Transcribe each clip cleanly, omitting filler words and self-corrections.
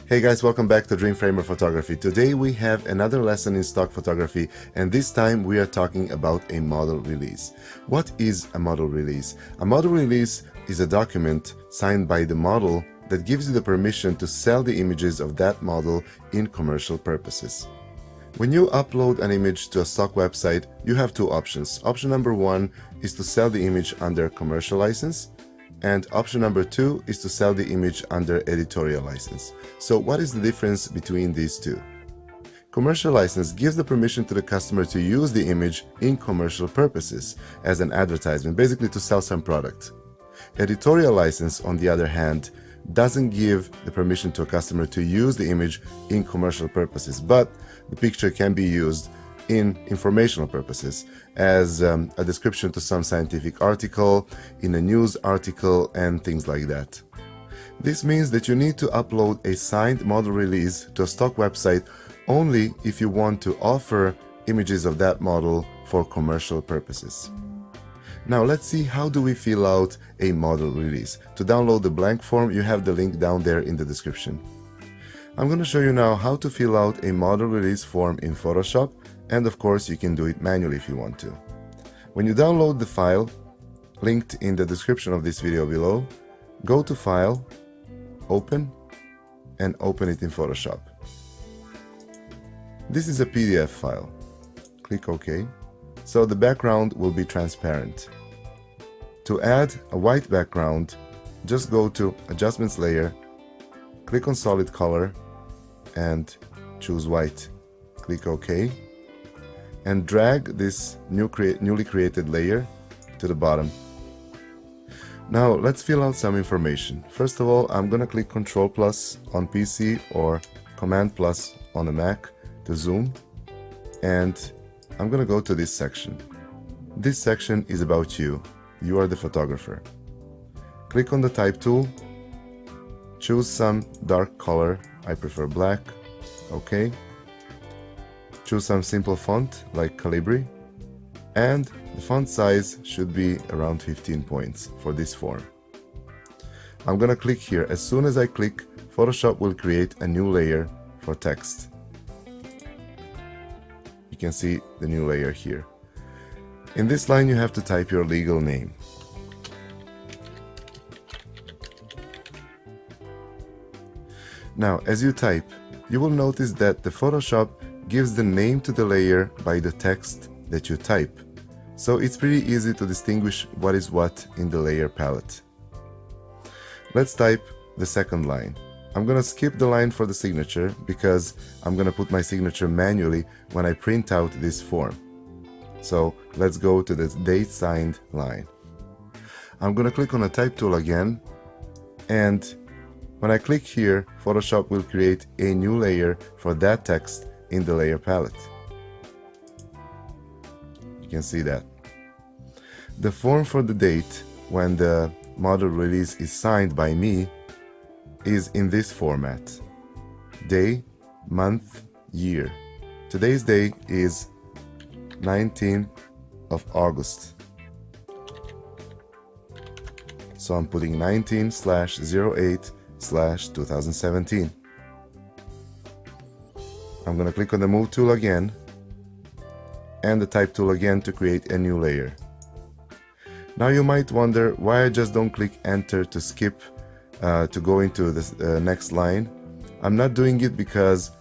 Hey guys, welcome back to Dreamframer Photography. Today we have another lesson in stock photography, and this time we are talking about a model release. What is a model release? A model release is a document signed by the model that gives you the permission to sell the images of that model in commercial purposes. When you upload an image to a stock website, you have two options. Option number one is to sell the image under commercial license, and option number two is to sell the image under editorial license. So what is the difference between these two? Commercial license gives the permission to the customer to use the image in commercial purposes as an advertisement, basically to sell some product. Editorial license, on the other hand, doesn't give the permission to a customer to use the image in commercial purposes, but the picture can be used in informational purposes as a description to some scientific article, in a news article, and things like that. This means that you need to upload a signed model release to a stock website only if you want to offer images of that model for commercial purposes. Now let's see, how do we fill out a model release. To download the blank form, you have the link down there in the description. I'm going to show you now how to fill out a model release form in Photoshop, and of course you can do it manually if you want to. When you download the file, linked in the description of this video below, go to File, Open, and open it in Photoshop. This is a PDF file. Click OK. So the background will be transparent. To add a white background, just go to Adjustments Layer, click on Solid Color, and choose white. Click OK, and drag this newly created layer to the bottom. Now let's fill out some information. First of all, I'm gonna click Ctrl+ on PC or Command+ on a Mac to zoom, and I'm gonna go to this section. This section is about you. You are the photographer. Click on the Type tool, choose some dark color, I prefer black, OK. Choose some simple font like Calibri, and the font size should be around 15 points for this form. I'm gonna click here. As soon as I click, Photoshop will create a new layer for text. You can see the new layer here. In this line you have to type your legal name. Now as you type, you will notice that the Photoshop gives the name to the layer by the text that you type. So it's pretty easy to distinguish what is what in the layer palette. Let's type the second line. I'm gonna skip the line for the signature because I'm gonna put my signature manually when I print out this form. So let's go to the date signed line. I'm gonna click on the Type tool again, and when I click here, Photoshop will create a new layer for that text in the layer palette. You can see that. The form for the date when the model release is signed by me is in this format: day, month, year. Today's day is 19th of August. So I'm putting 19/08/2017. I'm going to click on the Move tool again and the Type tool again to create a new layer. Now you might wonder why I just don't click Enter to skip to go into the next line. I'm not doing it because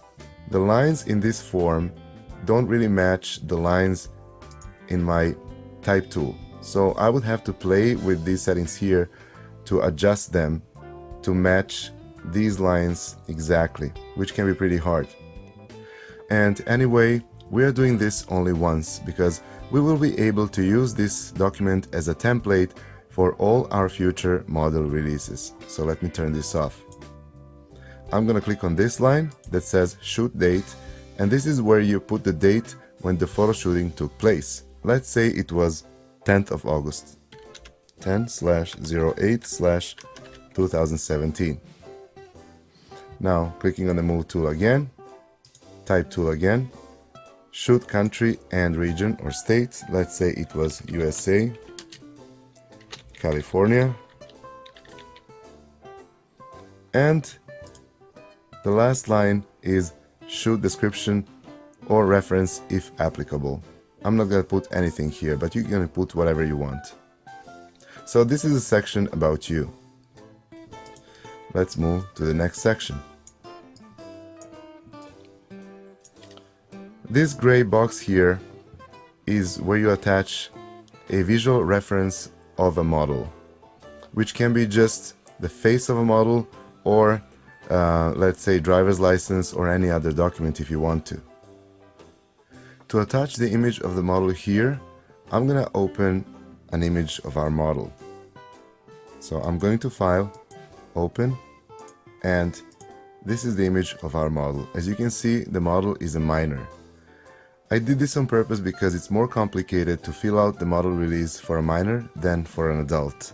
the lines in this form don't really match the lines in my Type tool. So I would have to play with these settings here to adjust them to match these lines exactly, which can be pretty hard. And anyway, we are doing this only once because we will be able to use this document as a template for all our future model releases. So let me turn this off. I'm gonna click on this line that says Shoot Date, and this is where you put the date when the photo shooting took place. Let's say it was 10th of August, 10/08/2017. Now clicking on the Move tool again, Type tool again, shoot country and region or state. Let's say it was USA, California, and The last line is shoot description or reference if applicable. I'm not going to put anything here, but you're going to put whatever you want. So this is a section about you. Let's move to the next section. This gray box here is where you attach a visual reference of a model, which can be just the face of a model or let's say driver's license or any other document if you want to. To attach the image of the model here, I'm going to open an image of our model. So I'm going to File, Open, and this is the image of our model. As you can see, the model is a minor. I did this on purpose because it's more complicated to fill out the model release for a minor than for an adult.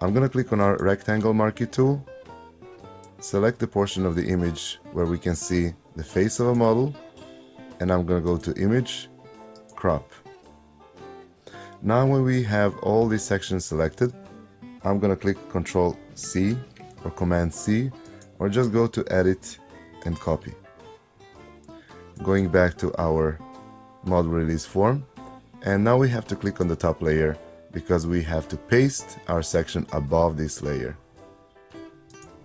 I'm going to click on our rectangle marquee tool, select the portion of the image where we can see the face of a model, and I'm going to go to Image, Crop. Now when we have all these sections selected, I'm going to click Ctrl C or Command C, or just go to Edit and Copy. Going back to our model release form, and now we have to click on the top layer because we have to paste our section above this layer.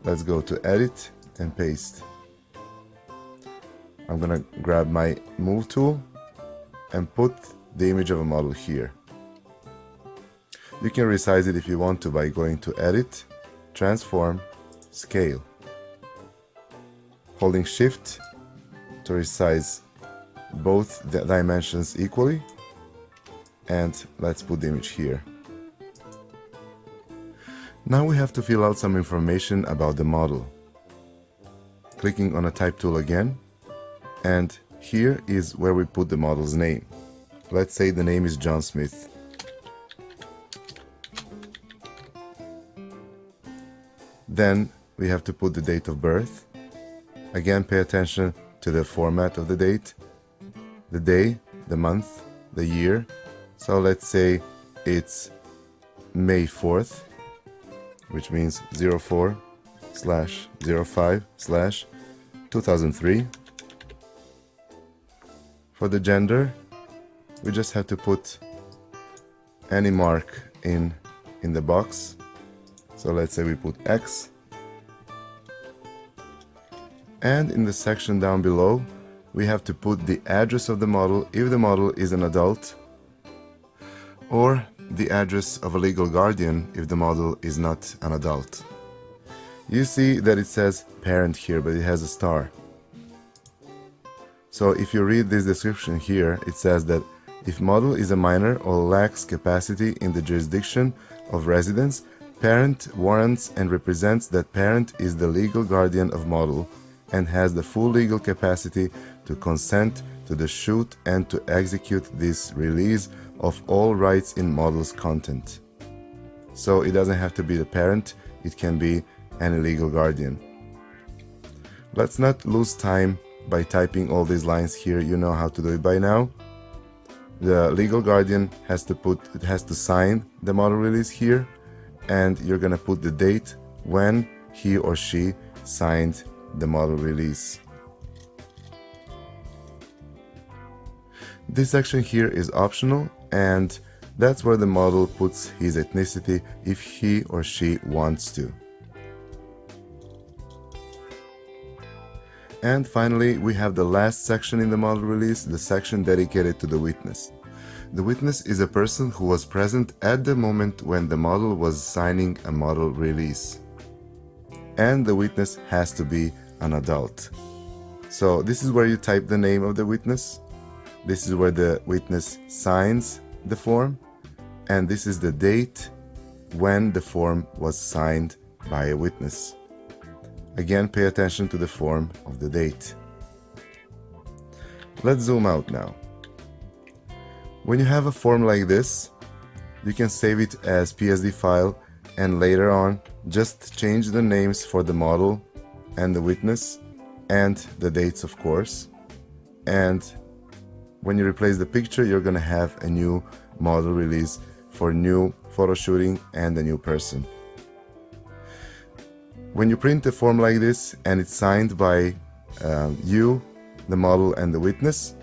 Let's go to Edit and Paste. I'm gonna grab my Move tool and put the image of a model here. You can resize it if you want to by going to Edit, Transform, Scale. Holding Shift to resize both the dimensions equally, and let's put the image here. Now we have to fill out some information about the model. Clicking on a Type tool again, and here is where we put the model's name. Let's say the name is John Smith. Then we have to put the date of birth. Again, pay attention to the format of the date, the day, the month, the year. So let's say it's May 4th, which means 04/05/2003. For the gender, we just have to put any mark in the box. So let's say we put X. And in the section down below, we have to put the address of the model if the model is an adult, or the address of a legal guardian if the model is not an adult. You see that it says parent here, but it has a star. So if you read this description here, it says that if model is a minor or lacks capacity in the jurisdiction of residence, parent warrants and represents that parent is the legal guardian of model and has the full legal capacity to consent to the shoot and to execute this release of all rights in model's content. So it doesn't have to be the parent, it can be any legal guardian. Let's not lose time by typing all these lines here. You know how to do it by now. The legal guardian has to sign the model release here, and you're gonna put the date when he or she signed the model release. This section here is optional, and that's where the model puts his ethnicity if he or she wants to. And finally, we have the last section in the model release, the section dedicated to the witness. The witness is a person who was present at the moment when the model was signing a model release. And the witness has to be an adult. So this is where you type the name of the witness. This is where the witness signs the form. And this is the date when the form was signed by a witness. Again, pay attention to the form of the date. Let's zoom out now. When you have a form like this, you can save it as PSD file and later on just change the names for the model and the witness and the dates, of course. And when you replace the picture, you're gonna have a new model release for new photo shooting and a new person. When you print a form like this and it's signed by you, the model, and the witness,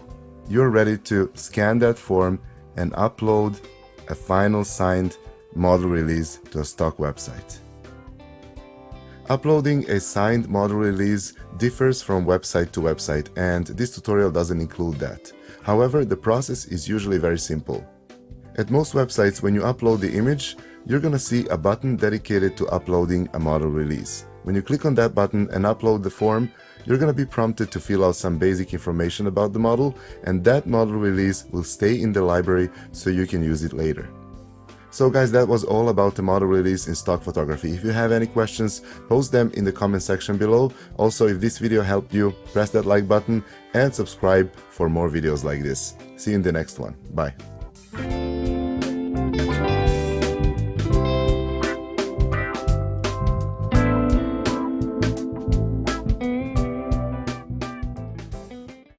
you're ready to scan that form and upload a final signed model release to a stock website. Uploading a signed model release differs from website to website, and this tutorial doesn't include that. However, the process is usually very simple. At most websites, when you upload the image, you're gonna see a button dedicated to uploading a model release. When you click on that button and upload the form, you're gonna be prompted to fill out some basic information about the model, and that model release will stay in the library so you can use it later. So guys, that was all about the model release in stock photography. If you have any questions, post them in the comment section below. Also, if this video helped you, press that like button and subscribe for more videos like this. See you in the next one. Bye.